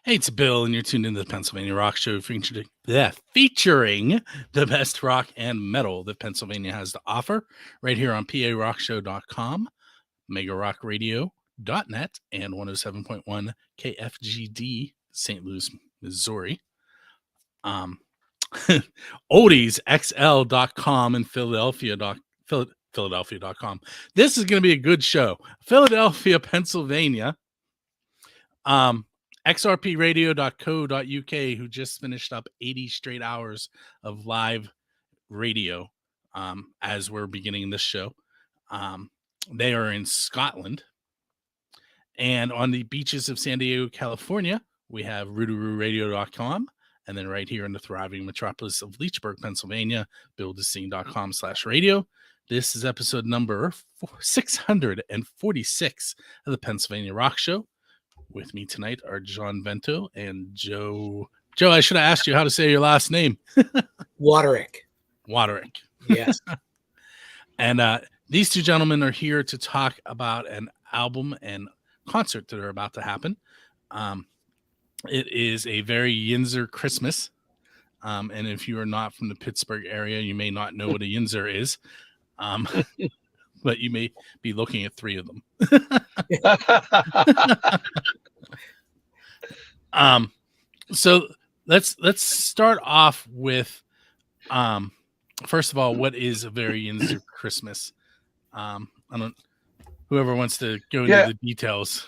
Hey, it's Bill, and you're tuned into the Pennsylvania Rock Show featuring the best rock and metal that Pennsylvania has to offer right here on PARockShow.com, megarockradio.net, and 107.1 KFGD, St. Louis, Missouri. oldiesxl.com and Philadelphia.com. This is going to be a good show. Philadelphia, Pennsylvania. xrpradio.co.uk, who just finished up 80 straight hours of live radio as we're beginning this show. They are in Scotland. And on the beaches of San Diego, California, we have rootaroораdio.com. And then right here in the thriving metropolis of Leechburg, Pennsylvania, buildascene.com/radio. This is episode number 646 of the Pennsylvania Rock Show. With me tonight are John Vento and Joe. Joe, I should have asked you how to say your last name. Wodarek. Wodarek. Yes. And these two gentlemen are here to talk about an album and concert that are about to happen. It is a Very Yinzer Christmas. And if you are not from the Pittsburgh area, you may not know what a Yinzer is. But you may be looking at three of them. So let's start off with first of all, what is a Very Yinzer Christmas? Whoever wants to go into the details.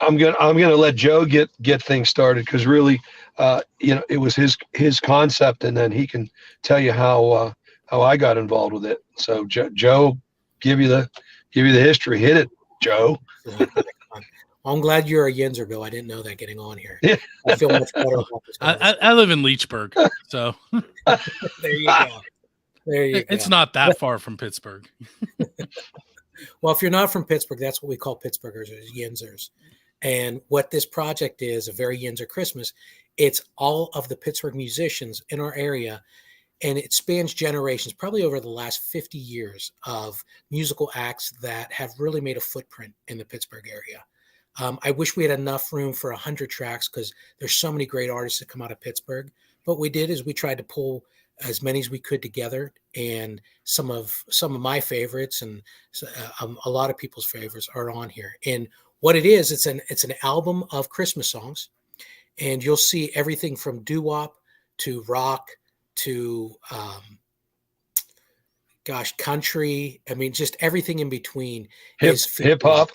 I'm gonna let Joe get things started, because really it was his concept, and then he can tell you how I got involved with it. So Joe, give you the history. Hit it, Joe. I'm glad you're a Yinzer, Bill. I didn't know that getting on here. I feel much better about this. I live in Leechburg, so there you go. It's not that far from Pittsburgh. Well, if you're not from Pittsburgh, that's what we call Pittsburghers, is Yinzers. And what this project is, a Very Yinzer Christmas, it's all of the Pittsburgh musicians in our area. And it spans generations, probably over the last 50 years, of musical acts that have really made a footprint in the Pittsburgh area. I wish we had enough room for 100 tracks, because there's so many great artists that come out of Pittsburgh. But what we did is we tried to pull as many as we could together, and some of my favorites and a lot of people's favorites are on here. And what it is, it's an album of Christmas songs, and you'll see everything from doo-wop to rock to country. I mean, just everything in between. Hip hop,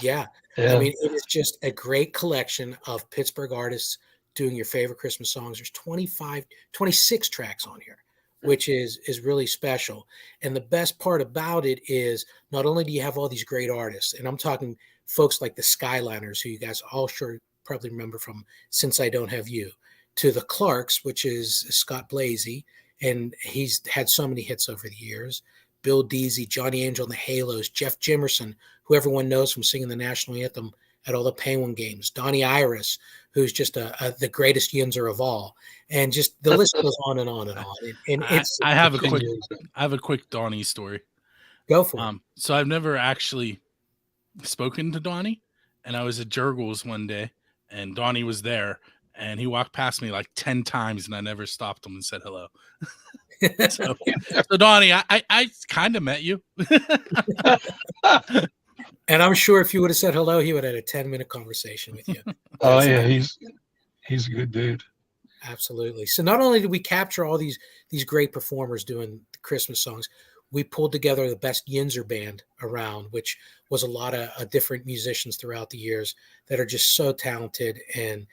yeah. I mean, it is just a great collection of Pittsburgh artists doing your favorite Christmas songs. There's 26 tracks on here, which is really special. And the best part about it is not only do you have all these great artists, and I'm talking folks like the Skyliners, who you guys all sure probably remember from Since I Don't Have You, to the Clarks, which is Scott Blasey, and he's had so many hits over the years. Bill Deasy, Johnny Angel and the Halos, Jeff Jimerson, who everyone knows from singing the national anthem at all the Penguin games, Donnie Iris, who's just the greatest Yinzer of all, and just the list goes on and on and on. And I have a quick Donnie story. Go for it. So I've never actually spoken to Donnie, and I was at Jurgles one day, and Donnie was there, and he walked past me like 10 times, and I never stopped him and said hello. so Donnie, I kind of met you. And I'm sure if you would have said hello, he would have had a 10-minute conversation with you. Oh yeah, he's a good dude. Absolutely. So not only did we capture all these great performers doing the Christmas songs, we pulled together the best Yinzer band around, which was a lot of different musicians throughout the years that are just so talented. And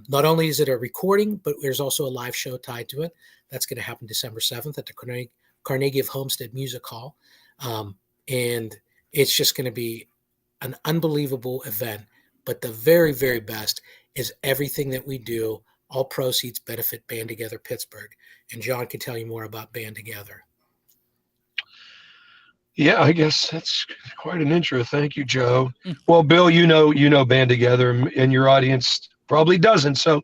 not only is it a recording, but there's also a live show tied to it. That's going to happen December 7th at the Carnegie of Homestead Music Hall. And it's just going to be an unbelievable event. But the very, very best is everything that we do. All proceeds benefit Band Together Pittsburgh. And John can tell you more about Band Together. Yeah, I guess that's quite an intro. Thank you, Joe. Well, Bill, you know Band Together, and your audience probably doesn't. So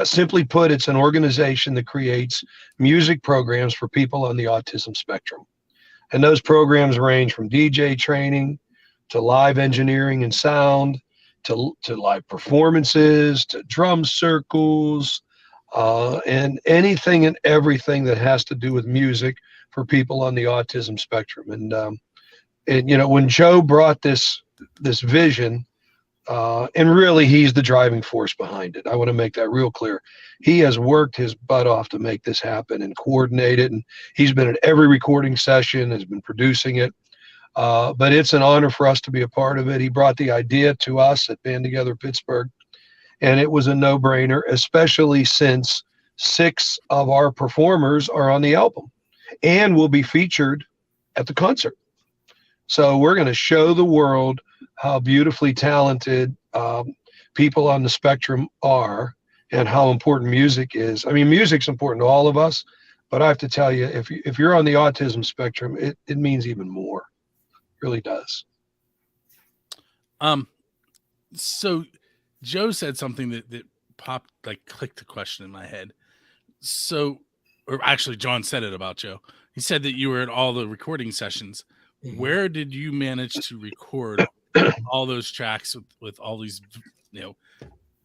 simply put, it's an organization that creates music programs for people on the autism spectrum. And those programs range from DJ training to live engineering and sound to live performances, to drum circles, and anything and everything that has to do with music for people on the autism spectrum. And you know, when Joe brought this vision, and really he's the driving force behind it. I want to make that real clear. He has worked his butt off to make this happen and coordinate it. And he's been at every recording session, has been producing it. But it's an honor for us to be a part of it. He brought the idea to us at Band Together Pittsburgh, and it was a no-brainer, especially since 6 of our performers are on the album and will be featured at the concert. So we're going to show the world how beautifully talented people on the spectrum are and how important music is. I mean, music's important to all of us, but I have to tell you, if you're on the autism spectrum, it means even more. It really does. So Joe said something that popped, like clicked a question in my head. So, or actually John said it about Joe. He said that you were at all the recording sessions. Mhm. Where did you manage to record all those tracks with all these, you know,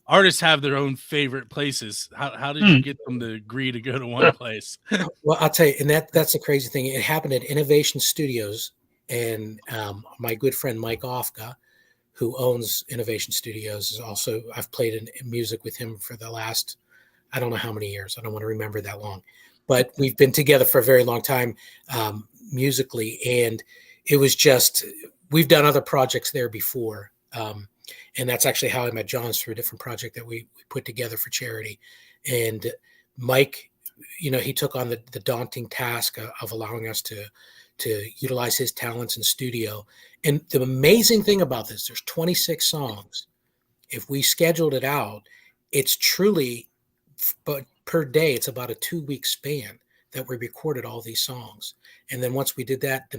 artists have their own favorite places. How did you get them to agree to go to one place? Well, I'll tell you, and that's the crazy thing. It happened at Innovation Studios, and my good friend Mike Ofka, who owns Innovation Studios, is also, I've played in music with him for the last, I don't know how many years. I don't want to remember that long, but we've been together for a very long time musically. And it was just, we've done other projects there before. And that's actually how I met John's, through a different project that we put together for charity. And Mike, you know, he took on the daunting task of allowing us to utilize his talents in studio. And the amazing thing about this, there's 26 songs. If we scheduled it out, it's truly, but per day, it's about a 2-week span that we recorded all these songs. And then once we did that, the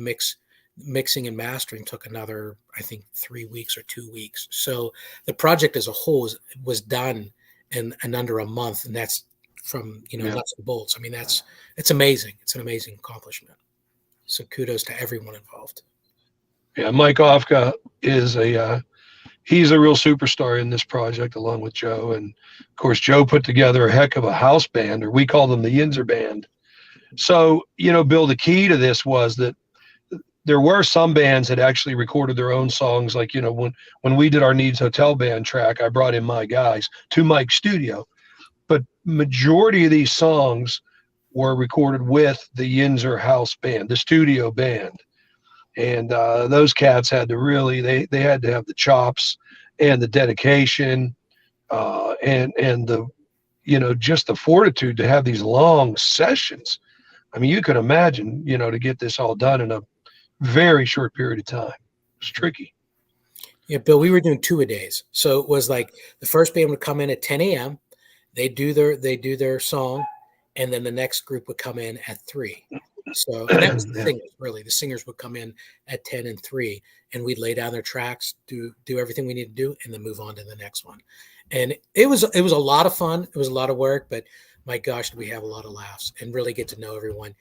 mixing and mastering took another, I think, 3 weeks or 2 weeks. So the project as a whole was done in under a month, and that's from, you know, nuts and bolts. I mean, it's amazing. It's an amazing accomplishment. So kudos to everyone involved. Yeah, Mike Ofka is he's a real superstar in this project, along with Joe. And of course, Joe put together a heck of a house band, or we call them the Yinzer Band. So, you know, Bill, the key to this was that there were some bands that actually recorded their own songs. Like, you know, when we did our Needs Hotel Band track, I brought in my guys to Mike's studio. But majority of these songs were recorded with the Yinzer House Band, the studio band. And those cats had to really, they had to have the chops and the dedication and the, you know, just the fortitude to have these long sessions. I mean, you could imagine, you know, to get this all done in a very short period of time. It's tricky. Yeah, Bill, we were doing 2-a-days. So it was like the first band would come in at 10 a.m. They do their song, and then the next group would come in at 3. So, and that was the singers, really. The singers would come in at 10 and 3, and we'd lay down their tracks, do everything we need to do, and then move on to the next one. And it was a lot of fun. It was a lot of work, but my gosh, did we have a lot of laughs and really get to know everyone.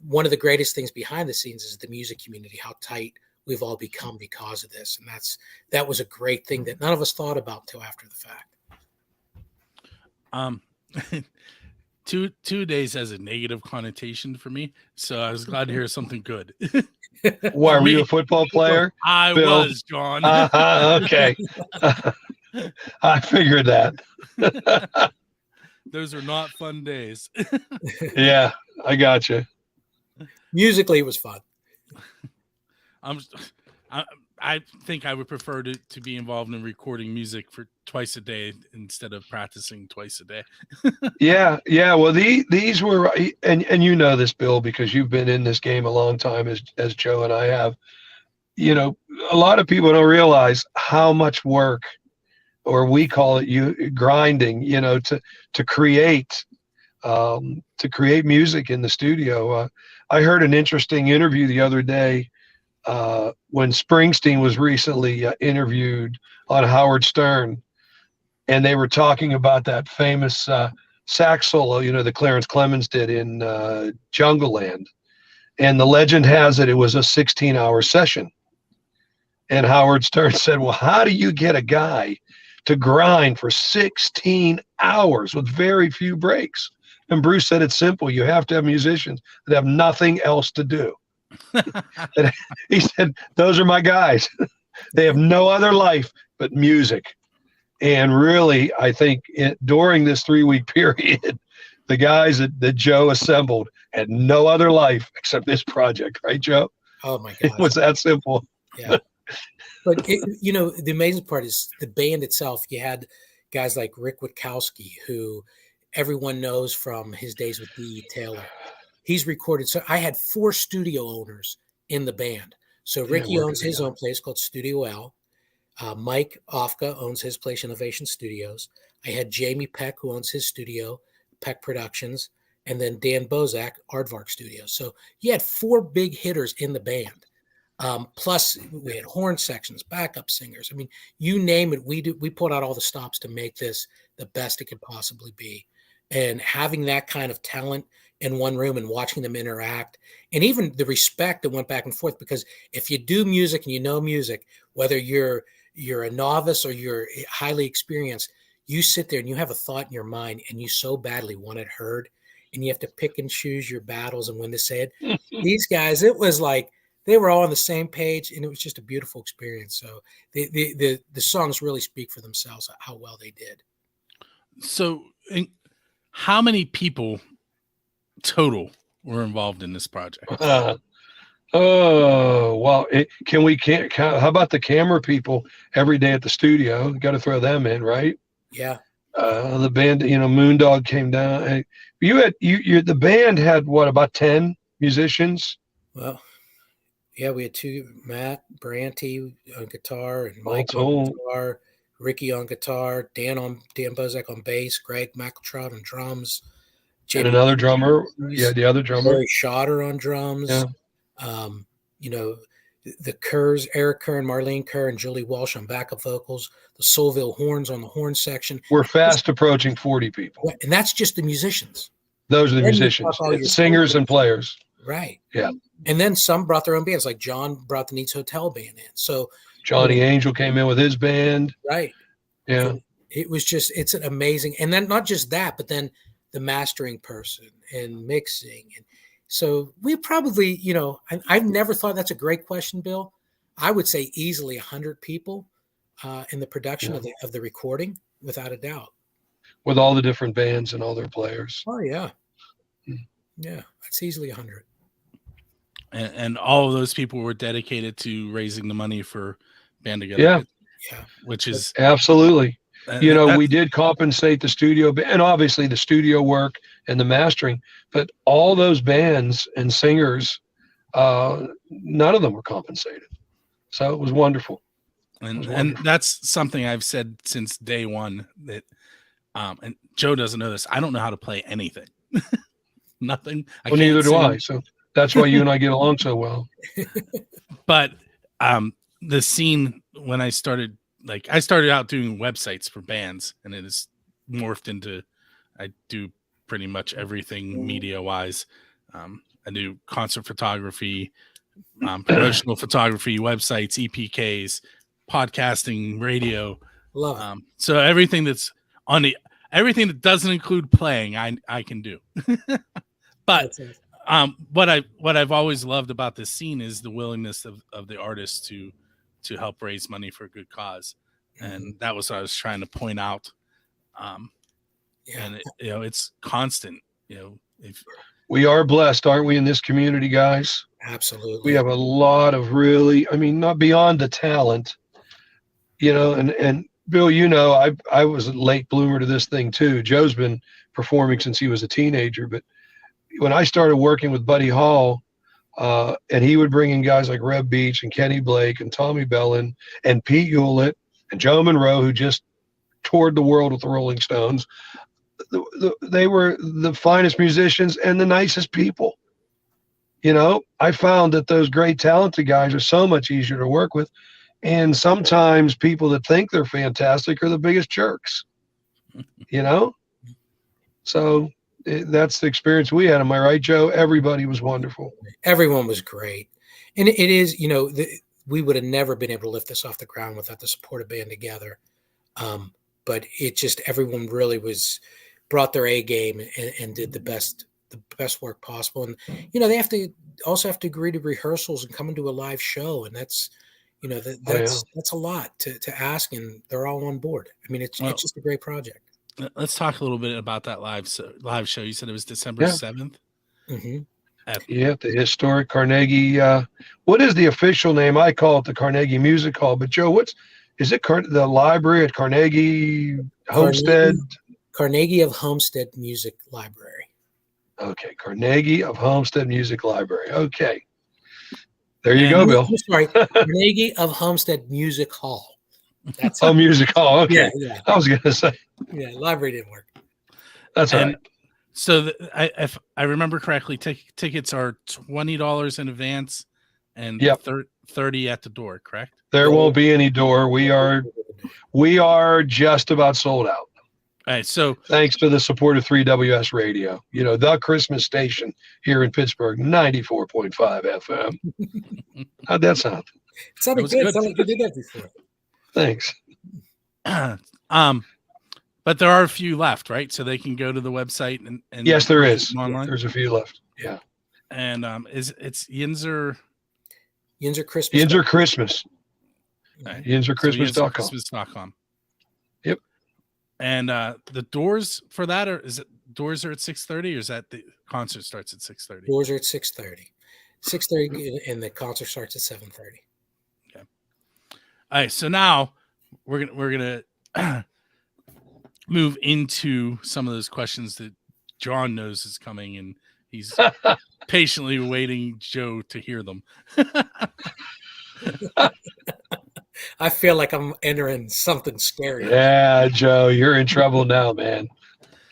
One of the greatest things behind the scenes is the music community, how tight we've all become because of this. And that was a great thing that none of us thought about until after the fact. 2 days has a negative connotation for me, so I was glad to hear something good. Why, were you a football player? I was, John. Okay. I figured that. Those are not fun days. Yeah, I got you. Musically, it was fun. I think I would prefer to be involved in recording music for twice a day instead of practicing twice a day. Yeah. Well, these were, and you know this, Bill, because you've been in this game a long time, as Joe and I have. You know, a lot of people don't realize how much work, or we call it grinding, you know, to create music in the studio. I heard an interesting interview the other day when Springsteen was recently interviewed on Howard Stern, and they were talking about that famous sax solo, you know, that Clarence Clemens did in Jungle Land. And the legend has it was a 16-hour session. And Howard Stern said, well, how do you get a guy to grind for 16 hours with very few breaks? And Bruce said, it's simple. You have to have musicians that have nothing else to do. And he said, those are my guys. They have no other life but music. And really, I think during this 3-week period, the guys that Joe assembled had no other life except this project. Right, Joe? Oh, my God. It was that simple. Yeah. But, the amazing part is the band itself. You had guys like Rick Witkowski, who everyone knows from his days with D.E. Taylor. He's recorded. So I had 4 studio owners in the band. So Ricky owns his own place called Studio L. Mike Ofka owns his place, Innovation Studios. I had Jamie Peck, who owns his studio, Peck Productions, and then Dan Bozak, Aardvark Studios. So you had 4 big hitters in the band. Plus we had horn sections, backup singers. I mean, you name it. We put out all the stops to make this the best it could possibly be. And having that kind of talent in one room and watching them interact, and even the respect that went back and forth, because if you do music and you know music, whether you're a novice or you're highly experienced, you sit there and you have a thought in your mind and you so badly want it heard, and you have to pick and choose your battles and when to say it. These guys, it was like they were all on the same page, and it was just a beautiful experience. So the songs really speak for themselves, how well they did. So how many people total were involved in this project? Oh, well, how about the camera people every day at the studio? Got to throw them in, right? Yeah. The band, Moondog came down. The band had what, about 10 musicians? Well, yeah, we had 2, Matt Branty on guitar and Mike on guitar, Ricky on guitar, Dan Bozak on bass, Greg McEltrout on drums, and another drummer. Yeah, the other drummer. Larry Schotter on drums. Yeah. The Kerrs, Eric Kerr and Marlene Kerr and Julie Walsh on backup vocals, the Soulville Horns on the horn section. We're fast approaching 40 people. And that's just the musicians. Those are the musicians, singers and players. Right. Yeah. And then some brought their own bands, like John brought the Needs Hotel band in. So Johnny Angel came in with his band. Right. Yeah. And it's an amazing, and then not just that, but then the mastering person and mixing. And so we probably, I've never thought that's a great question, Bill. I would say easily 100 people in the production of the recording, without a doubt. With all the different bands and all their players. Oh, yeah. Yeah, it's easily 100. And all of those people were dedicated to raising the money for Band Together. Yeah. Which is absolutely. We did compensate the studio, and obviously the studio work and the mastering, but all those bands and singers, none of them were compensated. So it was wonderful. And that's something I've said since day one, that and Joe doesn't know this. I don't know how to play anything. Nothing. Well, neither do I. So that's why you and I get along so well. But the scene, when I started out doing websites for bands, and it has morphed into, I do pretty much everything media wise. I do concert photography, promotional photography, websites, EPKs, podcasting, radio. Love it. So everything that's everything that doesn't include playing, I can do. But what I've always loved about this scene is the willingness of the artists to help raise money for a good cause. And that was what I was trying to point out. And it's constant. If we are blessed, aren't we, in this community, guys? Absolutely. We have a lot of really, not beyond the talent, and Bill, I was a late bloomer to this thing too. Joe's been performing since he was a teenager, but when I started working with Buddy Hall, and he would bring in guys like Reb Beach and Kenny Blake and Tommy Bellin and Pete Hewlett and Joe Monroe, who just toured the world with the Rolling Stones. They were the finest musicians and the nicest people. I found that those great talented guys are so much easier to work with. And sometimes people that think they're fantastic are the biggest jerks, So that's the experience we had. Am I right, Joe? Everybody was wonderful. Everyone was great. And it is, we would have never been able to lift this off the ground without the support of Band Together. But it just, everyone really brought their A game and did the best work possible. And, they also have to agree to rehearsals and come into a live show. And that's, that's a lot to ask, and they're all on board. I mean, it's just a great project. Let's talk a little bit about that live show. You said it was December 7th. Mm-hmm. At the historic Carnegie. What is the official name? I call it the Carnegie Music Hall. But Joe, is it the library at Carnegie Homestead? Carnegie of Homestead Music Library. Okay, Carnegie of Homestead Music Library. Okay. There you go, Bill. I'm sorry, Carnegie of Homestead Music Hall. That's Music Hall. Okay. Yeah. I was going to say. Yeah, library didn't work. That's all right. So if I remember correctly, tickets are $20 in advance and $30 at the door, correct? There won't be any door. We are just about sold out. All right, so thanks to the support of 3WS Radio, the Christmas station here in Pittsburgh, 94.5 FM. How'd that sound? It sounded good. It sounded like you did that before. Thanks. But there are a few left, right? So they can go to the website and yes, there is. Online. There's a few left. Yeah. And it's Yinzer Christmas. Yinzer Christmas. Right. YinzerChristmas.com. Christmas.com. Yep. And the doors for that doors are at 6:30, or is that the concert starts at 6:30? Doors are at 6:30. 6:30 and the concert starts at 7:30. Okay. All right, so now we're gonna move into some of those questions that John knows is coming, and he's patiently waiting Joe to hear them. I feel like I'm entering something scary. Yeah, Joe, you're in trouble now, man.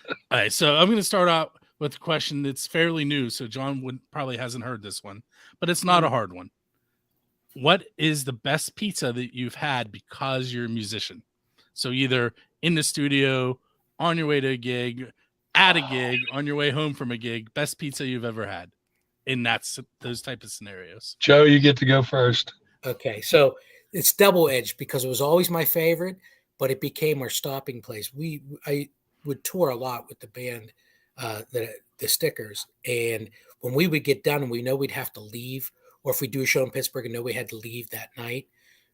All right, so I'm going to start out with a question that's fairly new, so John probably hasn't heard this one, but it's not a hard one. What is the best pizza that you've had because you're a musician? So either in the studio, on your way to a gig, at a gig, on your way home from a gig, best pizza you've ever had in those type of scenarios. Joe, you get to go first. Okay, so it's double-edged because it was always my favorite, but it became our stopping place. I would tour a lot with the band, the Stickers, and when we would get done and we know we'd have to leave, or if we do a show in Pittsburgh and know we had to leave that night,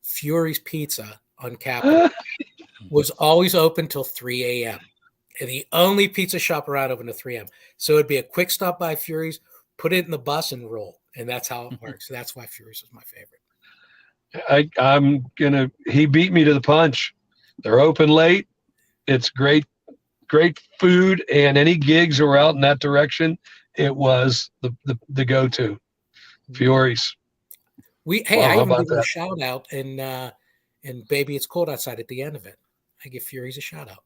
Fury's Pizza on Capitol was always open till 3 a.m. And the only pizza shop around open to 3 a.m. So it'd be a quick stop by Fury's, put it in the bus and roll. And that's how it works. So that's why Fury's was my favorite. He beat me to the punch. They're open late. It's great food, and any gigs that were out in that direction, it was the go-to. Fury's. I even give a shout out and Baby It's Cold Outside at the end of it. I give Fury's a shout out.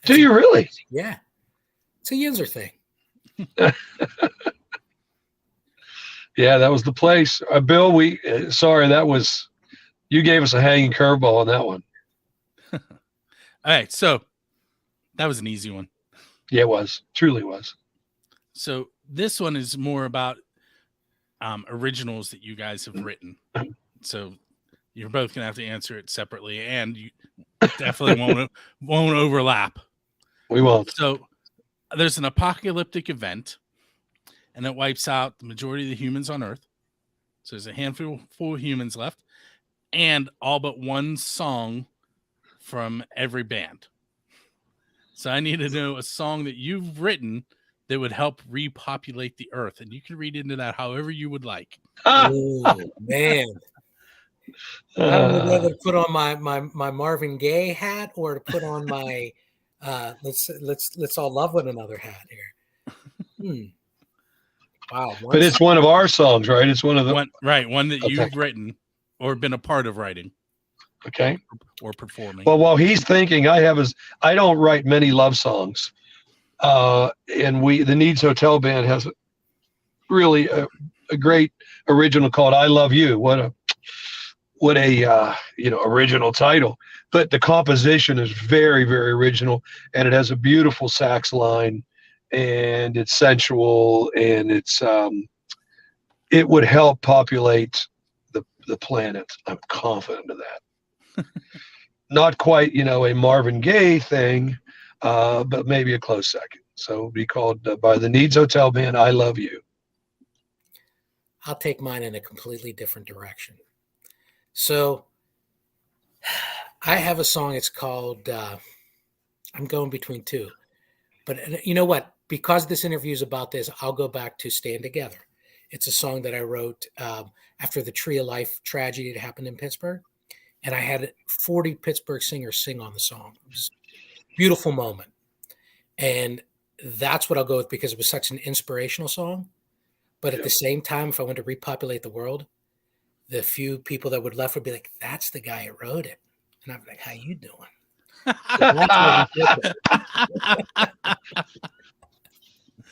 Do you really? Yeah. It's a Yinzer thing. Yeah, that was the place. Bill, you gave us a hanging curveball on that one. All right, so that was an easy one. Yeah, it was. Truly was. So this one is more about originals that you guys have written. So you're both gonna have to answer it separately, and you definitely won't overlap. We won't. So there's an apocalyptic event, and it wipes out the majority of the humans on Earth. So there's a handful of humans left, and all but one song from every band. So I need to know a song that you've written that would help repopulate the Earth, and you can read into that however you would like. Oh man. I don't know whether to put on my Marvin Gaye hat or to put on my let's all love one another hat here. Wow. But it's one of our songs, right? It's one of the one that you've written or been a part of writing. Okay. Or performing. Well, while he's thinking, I don't write many love songs. And the Needs Hotel Band has really a great original called I Love You. What a original title. But the composition is very, very original, and it has a beautiful sax line, and it's sensual, and it would help populate the planet. I'm confident of that. Not quite, a Marvin Gaye thing, but maybe a close second. So it'll be called by the Needs Hotel Band, I Love You. I'll take mine in a completely different direction. So I have a song. It's called, I'm going between two. But you know what? Because this interview is about this, I'll go back to Stand Together. It's a song that I wrote after the Tree of Life tragedy that happened in Pittsburgh. And I had 40 Pittsburgh singers sing on the song. It was a beautiful moment. And that's what I'll go with because it was such an inspirational song. But at the same time, if I wanted to repopulate the world, the few people that would left would be like, that's the guy who wrote it. And I'm like, how you doing?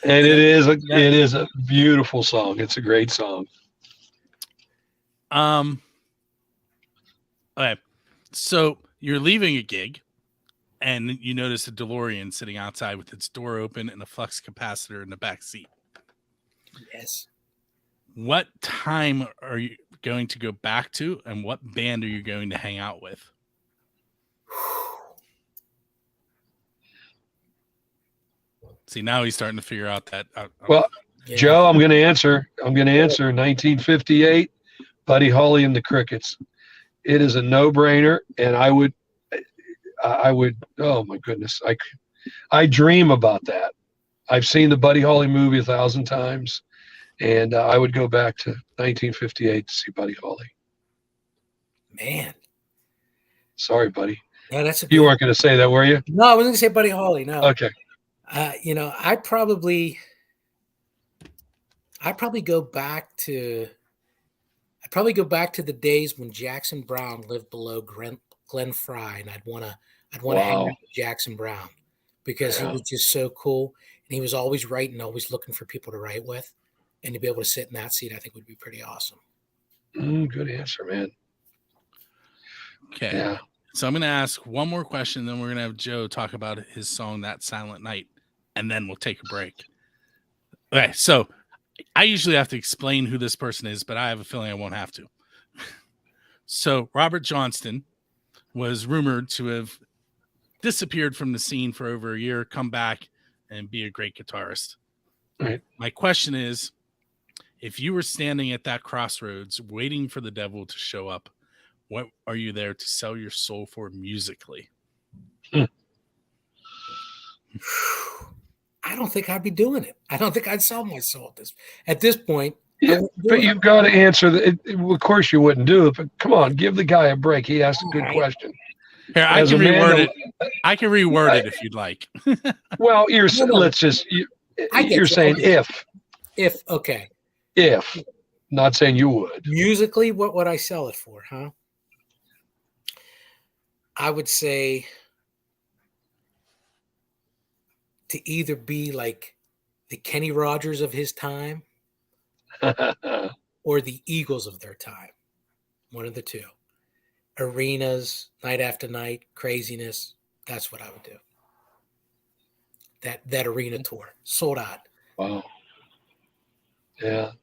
And it is a beautiful song. It's a great song. Okay. So you're leaving a gig and you notice a DeLorean sitting outside with its door open and a flux capacitor in the back seat. Yes. What time are you going to go back to, and what band are you going to hang out with? See, now he's starting to figure out that. Well, yeah. Joe, I'm going to answer. 1958, Buddy Holly and the Crickets. It is a no-brainer, and I would. Oh my goodness, I dream about that. I've seen the Buddy Holly movie 1,000 times, and I would go back to 1958 to see Buddy Holly. Man, sorry, buddy. Yeah, you weren't going to say that, were you? No, I wasn't going to say Buddy Holly. No. Okay. I'd probably go back to. I'd probably go back to the days when Jackson Browne lived below Glen Fry, and I'd want to hang out with Jackson Browne because he was just so cool, and he was always writing, always looking for people to write with, and to be able to sit in that seat, I think would be pretty awesome. Good answer, man. Okay. Yeah. So I'm going to ask one more question, then we're going to have Joe talk about his song, That Silent Night, and then we'll take a break. Okay. So I usually have to explain who this person is, but I have a feeling I won't have to. So Robert Johnston was rumored to have disappeared from the scene for over a year, come back and be a great guitarist. Right. My question is, if you were standing at that crossroads waiting for the devil to show up, what are you there to sell your soul for musically? I don't think I'd be doing it. I don't think I'd sell my soul at this point. Yeah, but you've got to answer that. Of course, you wouldn't do it. But come on, give the guy a break. He asked a good question. Here, I can reword it. I can reword it if you'd like. Well, you're saying if. Okay. If. Not saying you would. Musically, what would I sell it for, huh? I would say to either be like the Kenny Rogers of his time or the Eagles of their time. One of the two. Arenas, night after night, craziness. That's what I would do. That arena tour. Sold out. Wow. Yeah.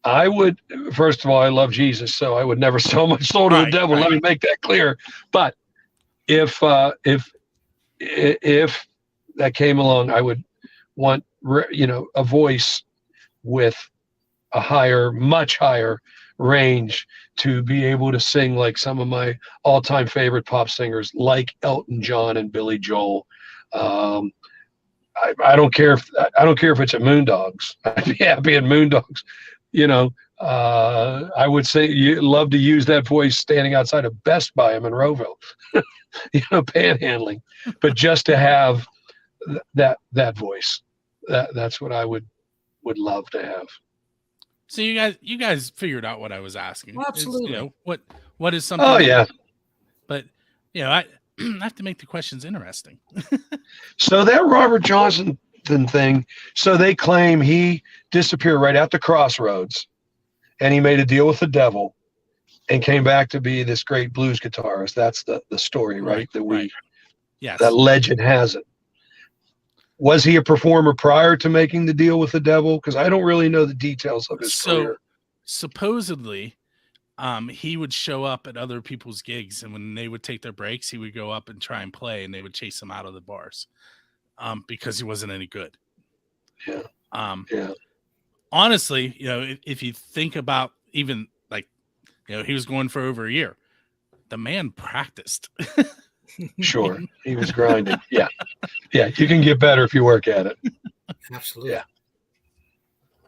I would, first of all, I love Jesus, so I would never sell my soul to the devil. Right. Let me make that clear. But if that came along, I would want, a voice with a much higher range to be able to sing like some of my all-time favorite pop singers, like Elton John and Billy Joel. I don't care if it's at Moondogs. I'd be happy at Moondogs. I would say you love to use that voice standing outside of Best Buy in Monroeville, panhandling, but just to have that voice, that's what I would love to have. So you guys figured out what I was asking. Well, absolutely. What is something? Oh yeah. But I have to make the questions interesting. So that Robert Johnson thing. So they claim he disappeared right at the crossroads, and he made a deal with the devil, and came back to be this great blues guitarist. That's the story, right? Yes. That legend has it. Was he a performer prior to making the deal with the devil? Because I don't really know the details of his career. supposedly, he would show up at other people's gigs, and when they would take their breaks, he would go up and try and play, and they would chase him out of the bars, because he wasn't any good. Yeah. Um, Yeah. honestly, if you think about even like, he was going for over a year. The man practiced. Sure. He was grinding. Yeah. Yeah. You can get better if you work at it. Absolutely. Yeah.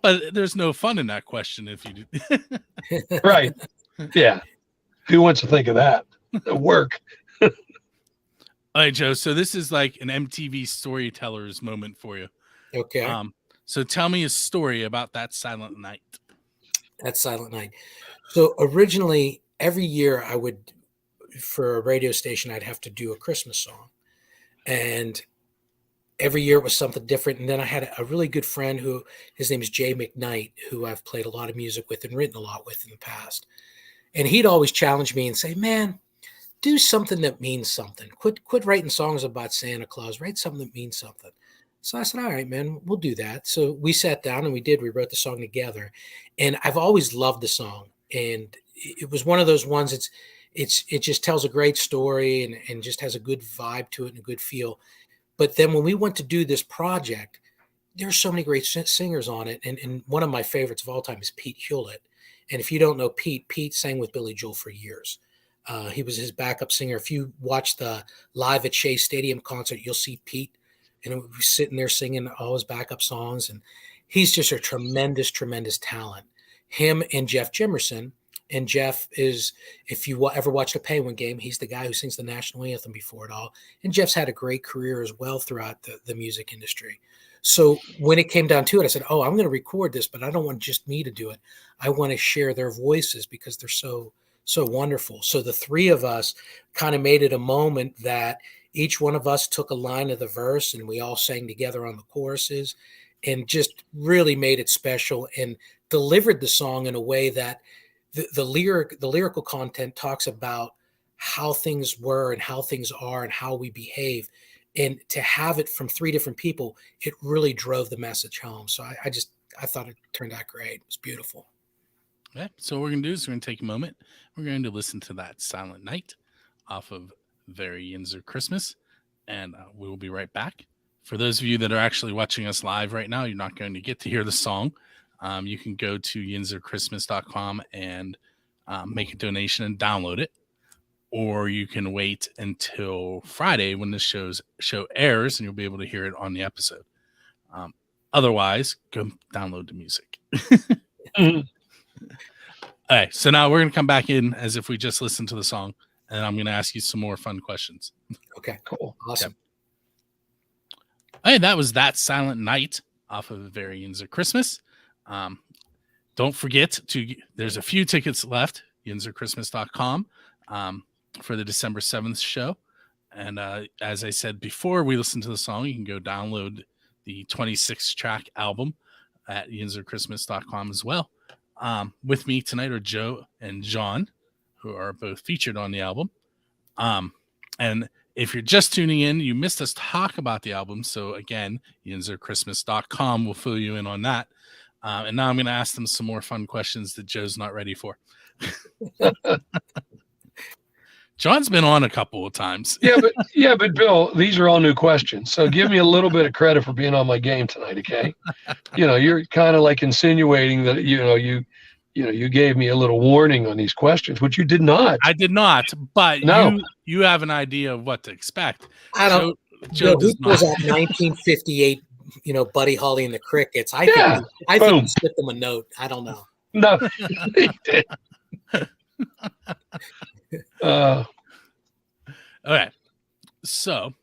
But there's no fun in that question if you do. Right. Yeah. Who wants to think of that? Work. All right, Joe. So this is like an MTV storyteller's moment for you. Okay. So tell me a story about that silent night. That silent night. So originally, every year I would, for a radio station, I'd have to do a Christmas song. And every year it was something different. And then I had a really good friend who, his name is Jay McKnight, who I've played a lot of music with and written a lot with in the past. And he'd always challenge me and say, man, do something that means something. Quit writing songs about Santa Claus. Write something that means something. So I said, all right, man, we'll do that. So we sat down and we wrote the song together. And I've always loved the song. And it was one of those ones, it just tells a great story and just has a good vibe to it and a good feel. But then when we went to do this project, there's so many great singers on it. And one of my favorites of all time is Pete Hewlett. And if you don't know Pete sang with Billy Joel for years. He was his backup singer. If you watch the live at Shea Stadium concert, you'll see Pete and he was sitting there singing all his backup songs. And he's just a tremendous, tremendous talent. Him and Jeff Jimerson. And Jeff is, if you ever watched a Penguin game, he's the guy who sings the national anthem before it all. And Jeff's had a great career as well throughout the music industry. So when it came down to it, I said, I'm going to record this, but I don't want just me to do it. I want to share their voices because they're so wonderful. So the three of us kind of made it a moment that each one of us took a line of the verse and we all sang together on the choruses and just really made it special and delivered the song in a way that the lyrical content talks about how things were and how things are and how we behave. And to have it from three different people, it really drove the message home. So I thought it turned out great. It was beautiful. Okay, so what we're going to do is we're going to take a moment. We're going to listen to that Silent Night off of Very Yinzer Christmas, and we will be right back. For those of you that are actually watching us live right now, you're not going to get to hear the song. You can go to yinzerchristmas.com and make a donation and download it. Or you can wait until Friday when this show airs and you'll be able to hear it on the episode. Otherwise, go download the music. Mm-hmm. All right, so now we're going to come back in as if we just listened to the song, and I'm going to ask you some more fun questions. Okay, Cool. Awesome. Okay. All right, that was That Silent Night off of Very Yinzer Christmas. Don't forget there's a few tickets left, yinzerchristmas.com, for the December 7th show. And as I said before we listened to the song, you can go download the 26 track album at yinzerchristmas.com as well. With me tonight are Joe and John, who are both featured on the album. And if you're just tuning in, you missed us talk about the album. So again, yinzerchristmas.com will fill you in on that. And now I'm going to ask them some more fun questions that Joe's not ready for. John's been on a couple of times. Yeah, but Bill, these are all new questions. So give me a little bit of credit for being on my game tonight, okay? You're kind of like insinuating that you gave me a little warning on these questions, which you did not. I did not, but no. you have an idea of what to expect. I don't. Joe does not. Was that 1958? Buddy Holly and the Crickets. I think he slipped them a note. I don't know. No, he did. All right. So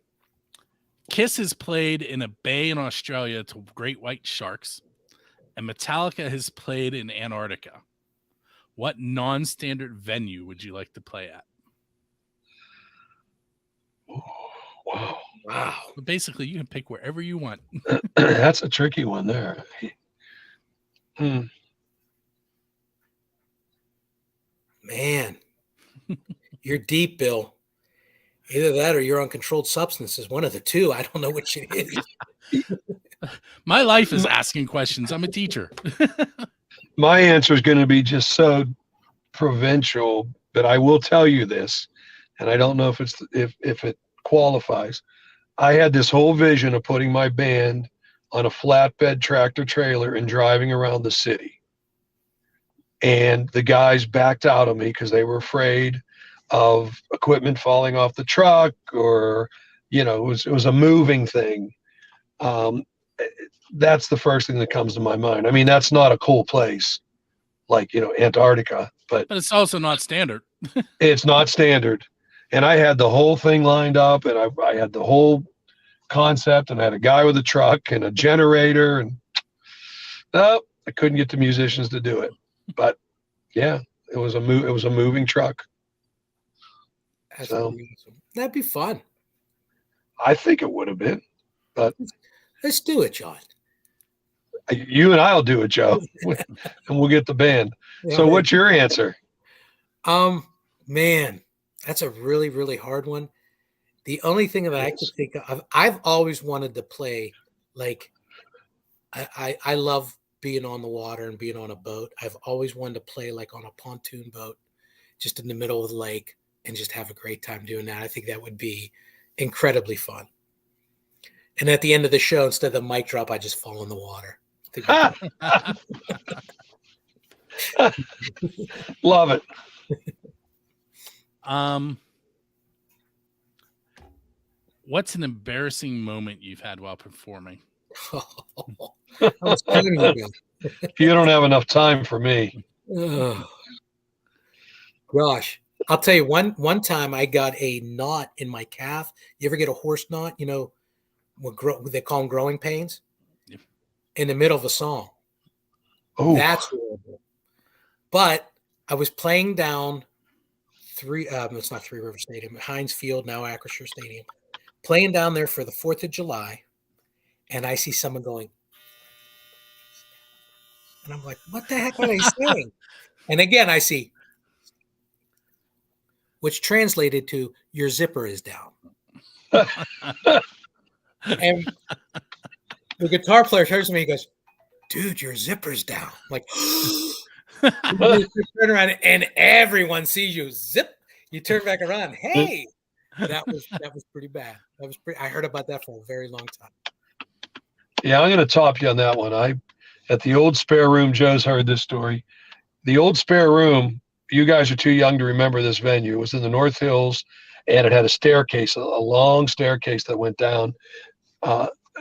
Kiss has played in a bay in Australia to great white sharks, and Metallica has played in Antarctica. What non-standard venue would you like to play at? Wow. But basically, you can pick wherever you want. That's a tricky one there. Man, you're deep, Bill. Either that or you're on controlled substances. One of the two. I don't know which it is. My life is asking questions. I'm a teacher. My answer is going to be just so provincial, but I will tell you this, and I don't know if if it qualifies. I had this whole vision of putting my band on a flatbed tractor trailer and driving around the city. And the guys backed out of me because they were afraid of equipment falling off the truck, or, it was a moving thing. That's the first thing that comes to my mind. I mean, that's not a cool place like, Antarctica, but it's also not standard. it's not standard. And I had the whole thing lined up, and I had the whole concept, and I had a guy with a truck and a generator, and no, I couldn't get the musicians to do it. But yeah, it was a moving truck. That's amazing. That'd be fun. I think it would have been, but let's do it, John. You and I'll do it, Joe, and we'll get the band. Yeah, so what's your answer? Man, that's a really, really hard one. The only thing that I could think of, I've always wanted to play, like, I love being on the water and being on a boat. I've always wanted to play like on a pontoon boat, just in the middle of the lake, and just have a great time doing that. I think that would be incredibly fun. And at the end of the show, instead of the mic drop, I just fall in the water. Love it. What's an embarrassing moment you've had while performing? You don't have enough time for me. Gosh, I'll tell you, one time I got a knot in my calf. You ever get a horse knot? What they call them growing pains? Yep. In the middle of a song. Oh, that's horrible. But I was playing down it's not Three River Stadium, Heinz Field, now Acrisure Stadium, playing down there for the 4th of July, and I see someone going, and I'm like, what the heck are they saying? And again, I see, which translated to, your zipper is down. And the guitar player turns to me and goes, dude, your zipper's down. I'm like, turn around and everyone sees you. Zip. You turn back around. Hey, that was pretty bad. I heard about that for a very long time. Yeah, I'm going to top you on that one. At the old spare room, Joe's heard this story. The old spare room, you guys are too young to remember this venue. It was in the North Hills, and it had a staircase, a long staircase that went down.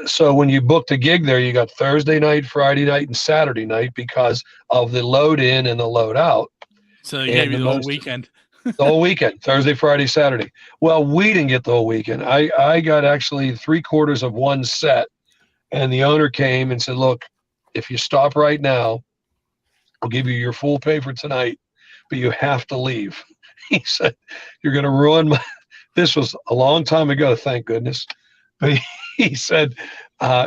So when you booked a gig there, you got Thursday night, Friday night, and Saturday night because of the load in and the load out. So they gave you the whole weekend. The whole weekend, Thursday, Friday, Saturday. Well, we didn't get the whole weekend. I got actually 3/4 of one set, and the owner came and said, look, if you stop right now, I'll give you your full pay for tonight, but you have to leave. He said, you're going to ruin my, this was a long time ago, thank goodness. But he said,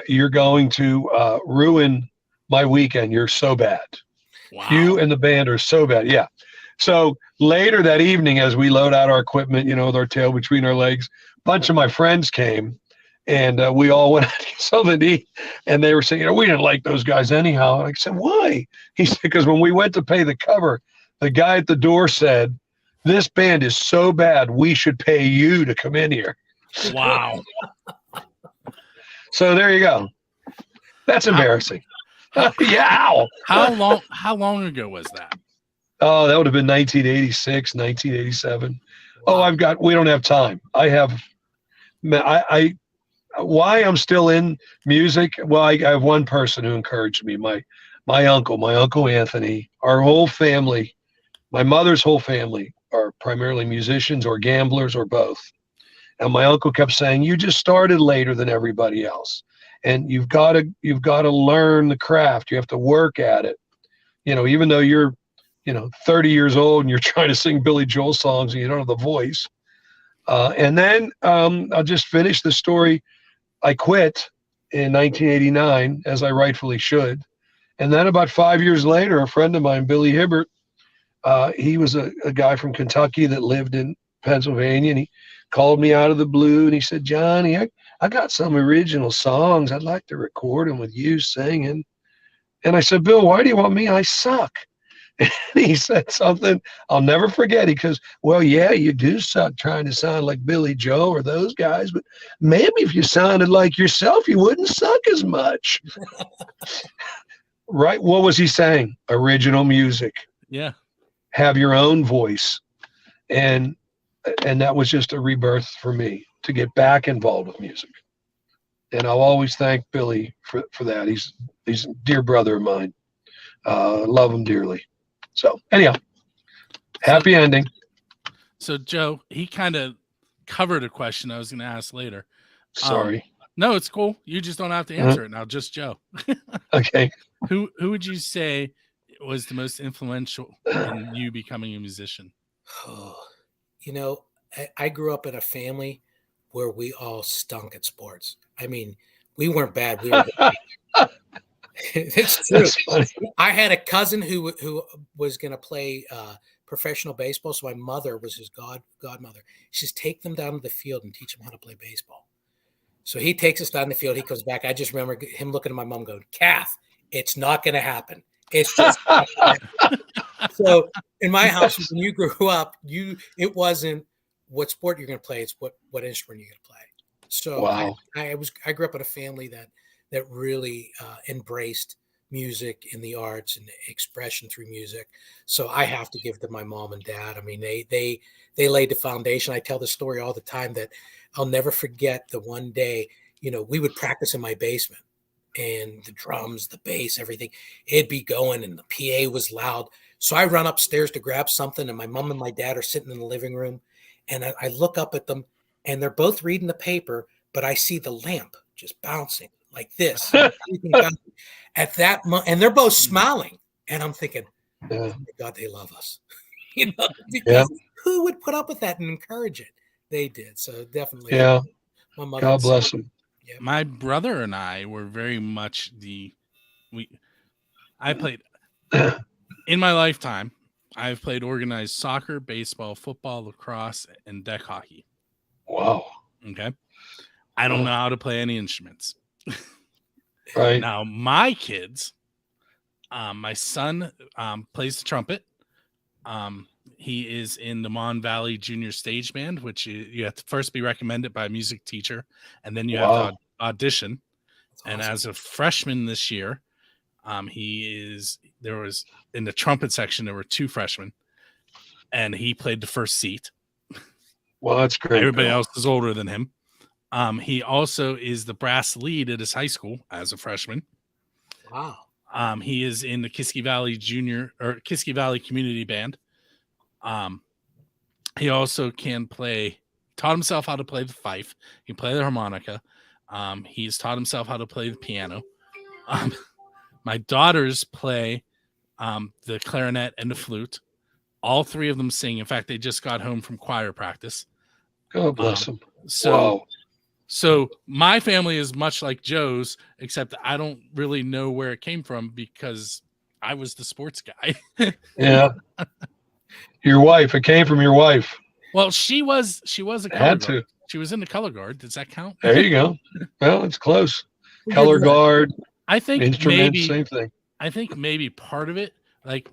you're going to ruin my weekend. You're so bad. Wow. You and the band are so bad. Yeah. So later that evening, as we load out our equipment, with our tail between our legs, a bunch of my friends came, and we all went out to get something to eat. And they were saying, we didn't like those guys anyhow. And I said, why? He said, because when we went to pay the cover, the guy at the door said, this band is so bad, we should pay you to come in here. Wow. So there you go. That's embarrassing. Yeah. How long ago was that? Oh, that would have been 1986, 1987. Wow. We don't have time. Why I'm still in music. Well, I have one person who encouraged me, my uncle Anthony, our whole family, my mother's whole family are primarily musicians or gamblers or both. And my uncle kept saying, you just started later than everybody else. And you've got to learn the craft. You have to work at it. Even though you're, 30 years old and you're trying to sing Billy Joel songs and you don't have the voice. And then I'll just finish the story. I quit in 1989, as I rightfully should. And then about 5 years later, a friend of mine, Billy Hibbert, he was a guy from Kentucky that lived in Pennsylvania, and he called me out of the blue and he said, Johnny, I got some original songs. I'd like to record them with you singing. And I said, Bill, why do you want me? I suck. And he said something I'll never forget. He goes, well, yeah, you do suck trying to sound like Billy Joe or those guys, but maybe if you sounded like yourself, you wouldn't suck as much. Right? What was he saying? Original music. Yeah. Have your own voice. And that was just a rebirth for me to get back involved with music. And I'll always thank Billy for that. He's a dear brother of mine. Love him dearly. So anyhow, happy ending. So Joe, he kind of covered a question I was going to ask later. Sorry. No, it's cool. You just don't have to answer it now. Just Joe. Okay. Who would you say was the most influential in you becoming a musician? Oh, I grew up in a family where we all stunk at sports. I mean, we weren't bad. We were It's true. I had a cousin who was going to play professional baseball. So my mother was his godmother. She says, take them down to the field and teach them how to play baseball. So he takes us down the field. He comes back. I just remember him looking at my mom going, Kath, it's not going to happen. It's just So in my house, when you grew up, it wasn't what sport you're going to play. It's what instrument you're going to play. So wow. I grew up in a family that really embraced music and the arts and the expression through music. So I have to give to my mom and dad. I mean, they laid the foundation. I tell the story all the time that I'll never forget the one day, we would practice in my basement and the drums, the bass, everything, it'd be going and the PA was loud. So I run upstairs to grab something and my mom and my dad are sitting in the living room and I look up at them and they're both reading the paper, but I see the lamp just bouncing like this. At that moment, and they're both smiling. And I'm thinking, oh my God, they love us. Because who would put up with that and encourage it? They did. So definitely. Yeah. My mother. God bless them. Yeah. My brother and I were very much I played in my lifetime. I've played organized soccer, baseball, football, lacrosse, and deck hockey. Wow. Okay. I don't know how to play any instruments. Right. Now, my kids, my son plays the trumpet. He is in the Mon Valley Junior Stage Band, which you have to first be recommended by a music teacher, and then you have to audition. That's and awesome. As a freshman this year, there was in the trumpet section, there were 2 freshmen, and he played the first seat. Well, that's great. Everybody else is older than him. He also is the brass lead at his high school as a freshman. Wow. He is in the Kiski Valley Community Band. He also taught himself how to play the fife. He can play the harmonica. He's taught himself how to play the piano. My daughters play the clarinet and the flute. All 3 of them sing. In fact, they just got home from choir practice. God bless them. So my family is much like Joe's, except I don't really know where it came from because I was the sports guy. Yeah. Your wife. It came from your wife. Well, she was a color guard. She was in the color guard. Does that count? There you go. Well, it's close. Color guard. I think instruments, same thing. I think maybe part of it, like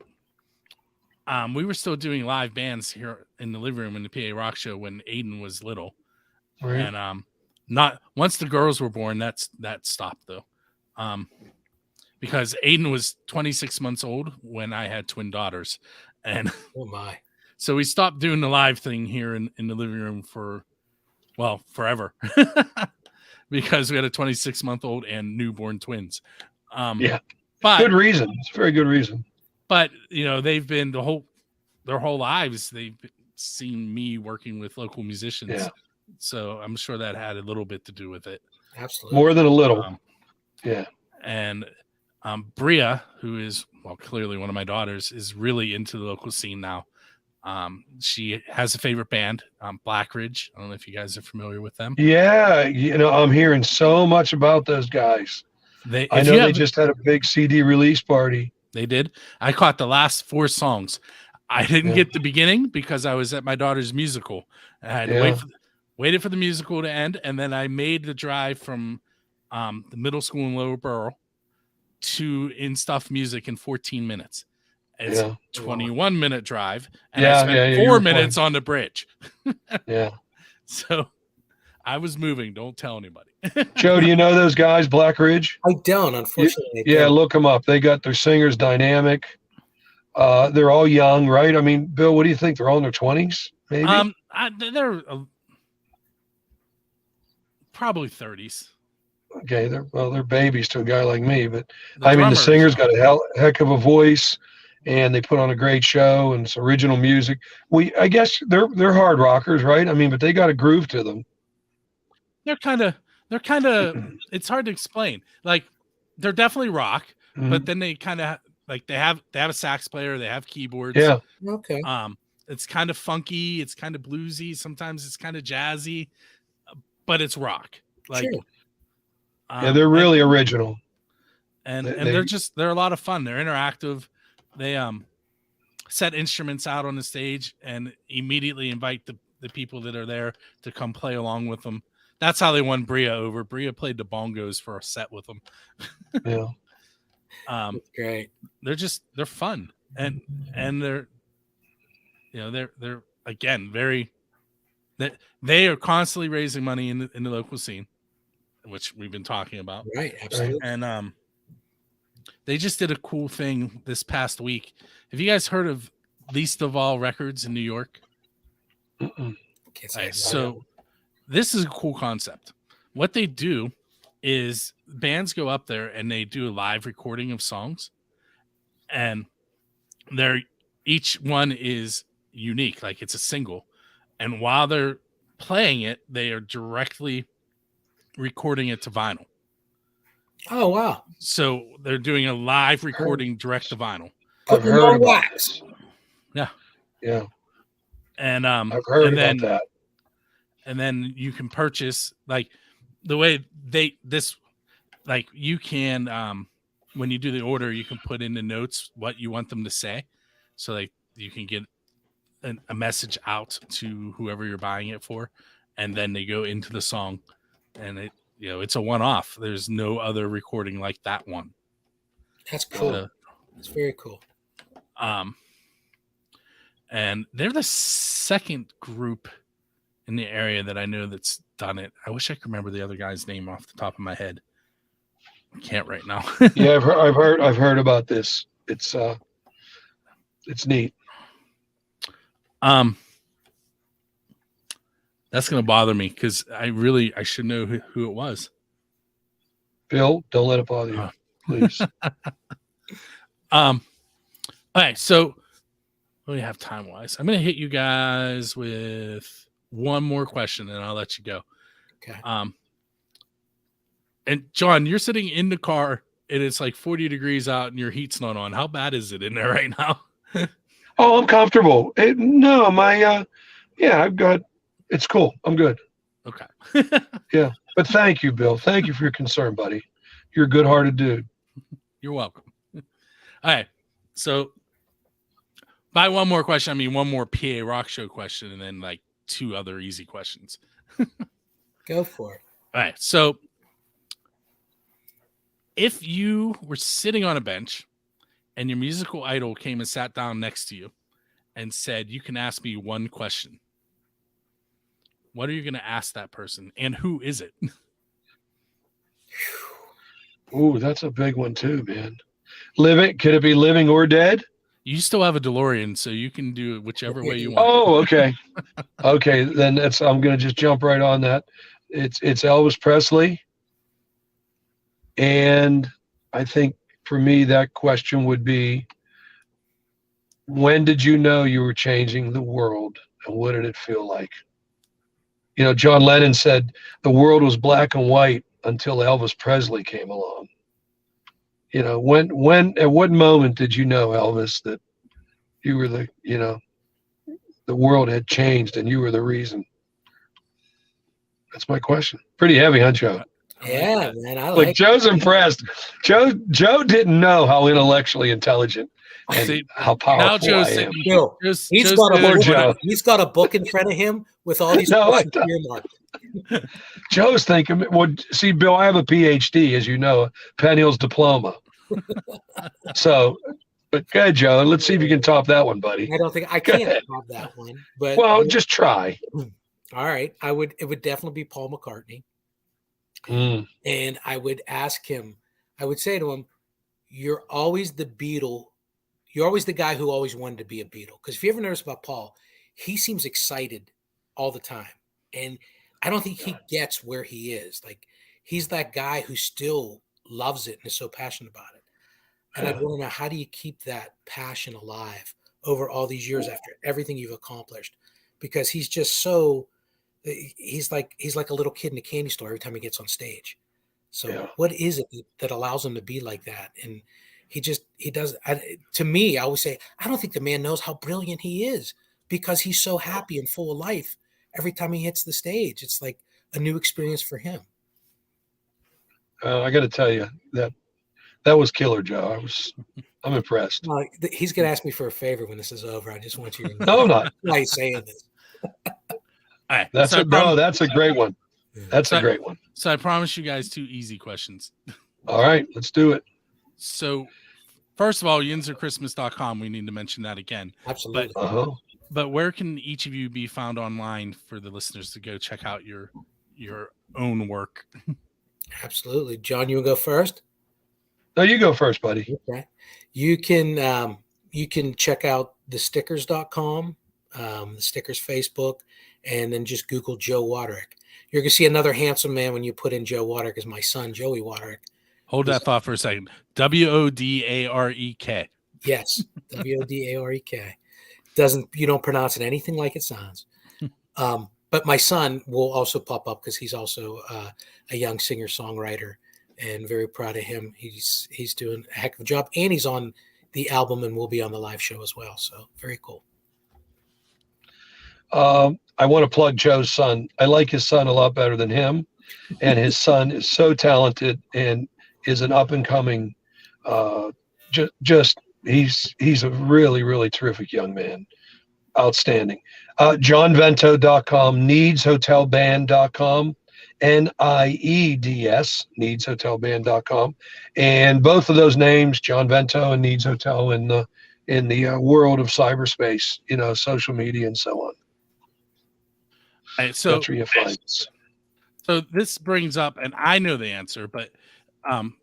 we were still doing live bands here in the living room in the PA Rock Show when Aiden was little. Right. And not once the girls were born, that stopped though. Because Aiden was 26 months old when I had twin daughters. And oh my. So we stopped doing the live thing here in the living room forever. Because we had a 26-month-old and newborn twins. Yeah. But good reason. It's a very good reason. But they've been their whole lives, they've seen me working with local musicians. Yeah. So I'm sure that had a little bit to do with it. Absolutely. More than a little. Yeah. And Bria, who is clearly one of my daughters, is really into the local scene now. She has a favorite band, Black Ridge. I don't know if you guys are familiar with them. Yeah, I'm hearing so much about those guys. I know they just had a big CD release party. They did. I caught the last 4 songs. I didn't get the beginning because I was at my daughter's musical. I had to waited for the musical to end, and then I made the drive from the middle school in Lower Borough to In Stuff Music in 14 minutes. It's Yeah. a 21-minute drive, and Yeah, I spent you 4 were minutes on the bridge. Yeah. So I was moving. Don't tell anybody. Joe, do you know those guys, Black Ridge? I don't, unfortunately. Yeah, look them up. They got their singers dynamic. They're all young, right? I mean, Bill, what do you think? They're all in their 20s, maybe? They're probably 30s. Okay, they're babies to a guy like me, but The I mean, the drummers, singer's got a heck of a voice, and they put on a great show, and it's original music. I guess they're hard rockers, right? I mean, but they got a groove to them. they're kind of it's hard to explain. Like, they're definitely rock, but then they kind of like they have a sax player, they have keyboards. Yeah. Okay. It's kind of funky, it's kind of bluesy, sometimes it's kind of jazzy, but it's rock. Like, Sure. Yeah, they're really original. And they're a lot of fun. They're interactive. They set instruments out on the stage and immediately invite the people that are there to come play along with them. That's how they won Bria over. Bria played the bongos for a set with them. Yeah. That's great. They're fun. And they're, you know, they're again they are constantly raising money in the local scene, which we've been talking about. Right, absolutely. And they just did a cool thing this past week. Have you guys heard of Least of All Records in New York? Right, so this is a cool concept. What they do is bands go up there and they do a live recording of songs, and each one is unique, like it's a single. And while they're playing it, they are directly recording it to vinyl. Oh, wow. So they're doing a live recording direct to vinyl. I've heard about this. Yeah. Yeah. And I've heard about that. And then you can purchase, like, the way you can when you do the order, you can put in the notes what you want them to say, so like you can get a message out to whoever you're buying it for, and then they go into the song, and it's a one-off. There's no other recording like that one. That's cool. That's very cool. And they're the second group in the area that I know that's done it. I wish I could remember the other guy's name off the top of my head. I can't right now. Yeah, I've heard about this. It's neat. That's gonna bother me because I should know who it was. Bill, don't let it bother you, please. All right, so what do we have time wise? I'm gonna hit you guys with one more question and I'll let you go. Okay. And John, you're sitting in the car and it's like 40 degrees out and your heat's not on. How bad is it in there right now? Oh, I'm comfortable. It's cool. I'm good. Okay. Yeah. But thank you, Bill. Thank you for your concern, buddy. You're a good-hearted dude. You're welcome. All right. So by one more question, I mean one more PA Rock Show question and then like two other easy questions. Go for it. All right. So if you were sitting on a bench and your musical idol came and sat down next to you and said, "You can ask me one question," what are you going to ask that person, and who is it? Ooh, that's a big one too, man. Living? Could it be living or dead? You still have a DeLorean, so you can do it whichever way you want. Oh, okay. Okay, then I'm going to just jump right on that. It's Elvis Presley, and I think for me that question would be, when did you know you were changing the world, and what did it feel like? You know, John Lennon said the world was black and white until Elvis Presley came along. You know, at what moment did you know, Elvis, that you were the world had changed and you were the reason? That's my question. Pretty heavy, huh, Joe? Yeah, man. I like Joe's impressed. Joe didn't know how intellectually intelligent and how powerful now Joe's I am. Bill, he's got a book in front of him with all these questions earmarked. Joe's thinking, well, see, Bill, I have a PhD, as you know, a Penn Hills diploma. So, but go ahead, Joe. Let's see if you can top that one, buddy. I don't think I Go can't ahead. have that one, but Well, just try. all right. It would definitely be Paul McCartney. Mm, And I would ask him, I would say to him, you're always the Beatle. You're always the guy who always wanted to be a Beatle. Because if you ever notice about Paul, he seems excited all the time. And I don't think he gets where he is. Like, he's that guy who still loves it and is so passionate about it. And I want to know, how do you keep that passion alive over all these years after everything you've accomplished? Because he's just so, he's like a little kid in a candy store every time he gets on stage. So what is it that allows him to be like that? And he does. To me, I always say, I don't think the man knows how brilliant he is, because he's so happy and full of life every time he hits the stage. It's like a new experience for him. I got to tell you that was killer, Joe. I'm impressed. He's going to ask me for a favor when this is over. I just want you to know. No, I'm not. Why he's saying this. All right. That's a great one. That's a great one. So I promise you guys 2 easy questions. All right, let's do it. So first of all, yinzerchristmas.com. We need to mention that again. Absolutely. But where can each of you be found online for the listeners to go check out your own work? Absolutely. John, you want to go first? No, you go first, buddy. Okay. You can check out thestickers.com, the Stickers Facebook, and then just Google Joe Wodarek. You're going to see another handsome man when you put in Joe Wodarek as my son, Joey Wodarek. Hold that thought for a second. Wodarek. Yes, Wodarek. You don't pronounce it anything like it sounds. But my son will also pop up because he's also a young singer-songwriter, and very proud of him. He's doing a heck of a job, and he's on the album and will be on the live show as well. So very cool. I want to plug Joe's son. I like his son a lot better than him, and his son is so talented and is an up and coming. He's a really, really terrific young man. Outstanding. JohnVento.com, needshotelband.com, NIEDS, needshotelband.com, and both of those names, John Vento and Needs Hotel, in the world of cyberspace, social media and so on. All right, so that's where you find us. So this brings up, and I know the answer, but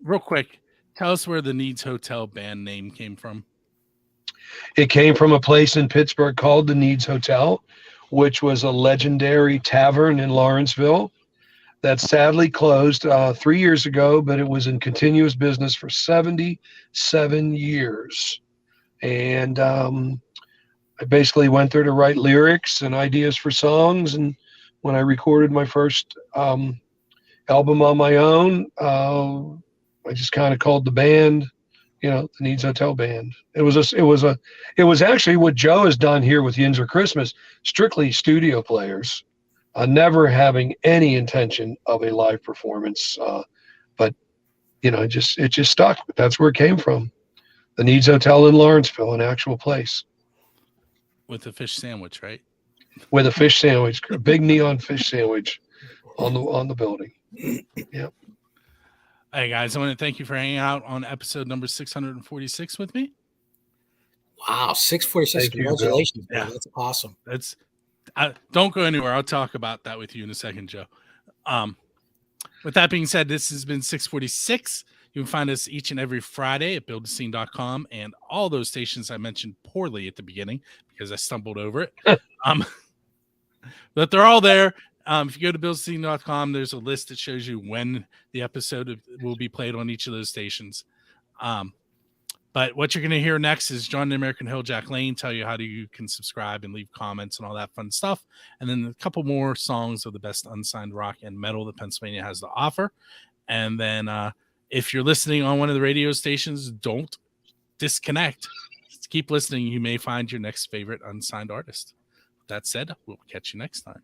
real quick, tell us where the Needs Hotel band name came from. It came from a place in Pittsburgh called the Needs Hotel, which was a legendary tavern in Lawrenceville that sadly closed 3 years ago, but it was in continuous business for 77 years. And I basically went there to write lyrics and ideas for songs. And when I recorded my first album on my own, I just kind of called the band, the Needs Hotel Band. It was actually what Joe has done here with Yinzer Christmas, strictly studio players, never having any intention of a live performance. But it just stuck. But that's where it came from. The Needs Hotel in Lawrenceville, an actual place. With a fish sandwich, right? With a fish sandwich, a big neon fish sandwich on the building. Yep. Hey guys, I want to thank you for hanging out on episode number 646 with me. Wow, 646! Congratulations, man. That's awesome. Don't go anywhere. I'll talk about that with you in a second, Joe. With that being said, this has been 646. You can find us each and every Friday at buildascene.com and all those stations I mentioned poorly at the beginning because I stumbled over it. But they're all there. If you go to buildascene.com, there's a list that shows you when the episode will be played on each of those stations. But what you're going to hear next is John the American Hill, Jack Lane, tell you how you can subscribe and leave comments and all that fun stuff. And then a couple more songs of the best unsigned rock and metal that Pennsylvania has to offer. And then if you're listening on one of the radio stations, don't disconnect. Just keep listening. You may find your next favorite unsigned artist. That said, we'll catch you next time.